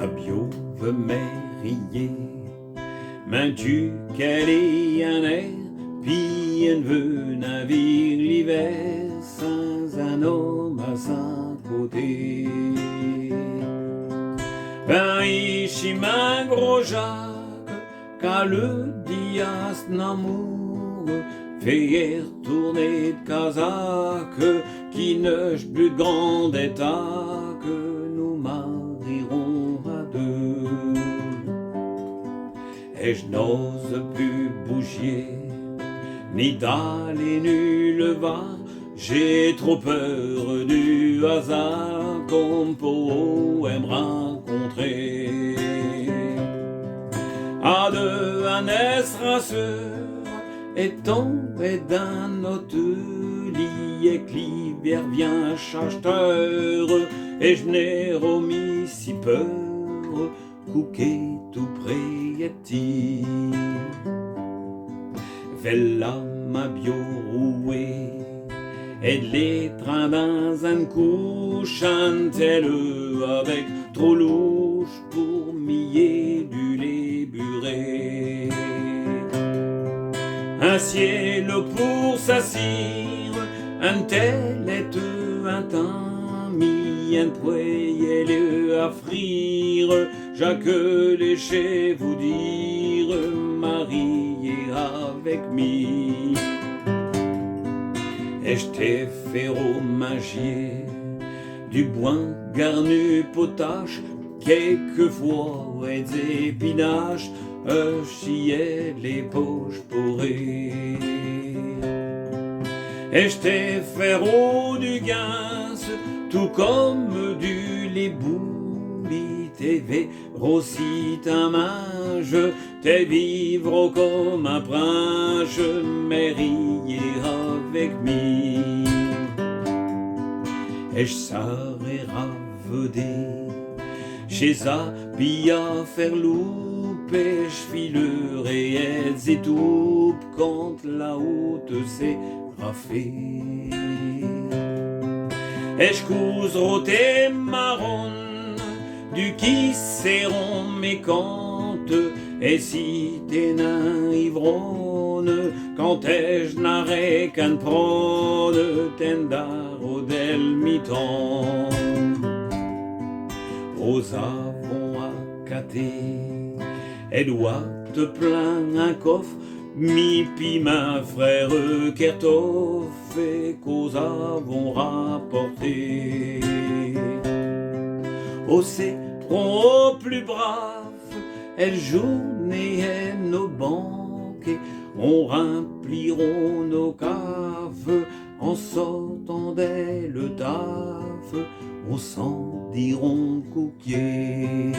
ma bio veut m'érier, mains-tu qu'elle est un air, puis elle veut navire l'hiver, sans un homme à son côté. Ben ici ma gros Jacques, qu'à le dias n'amour, fait retourner de Kazakh, qui ne plus de grand état que nous marierons à deux. Et je n'ose plus bouger, ni d'aller nulle part, j'ai trop peur du hasard qu'on pourrait me rencontrer. À deux, un rassure est tombé dans notre lit et que l'hiver vient chacheteur, et je n'ai remis si peur couquet tout près et petit. Vella ma bio rouée et les trains dans un coup chantelle avec trop louche pour miller du lait buré. Un ciel pour s'assire, un tel est un temps mis, un poêle à frire, Jacques léché vous dire, marié avec mi. Et je t'ai fait romagier du bois garni potache, quelquefois et des épinaches, chier les poches pourries. Et je t'ai fait roux du guince, tout comme du lébouli, t'es aussi ta mage, t'es vivre comme un prince, mais rier avec mi. Et je saurais raveder chez Zabia faire louper, je filerai et tout quand la haute s'est raffée. Et je couserai tes marronnes du qui seront mécante, et si t'es nain ivronne, quand je n'aurai qu'un prône, tendaro del miton. Aux avons accaté, et doit te plaindre un coffre, mi pi ma frère Kertoff, et qu'aux avons rapporté. Au c'est au plus brave, elle journée et nos banques, on rempliront nos caves, en sortant dès le taf, on s'en diront couquier.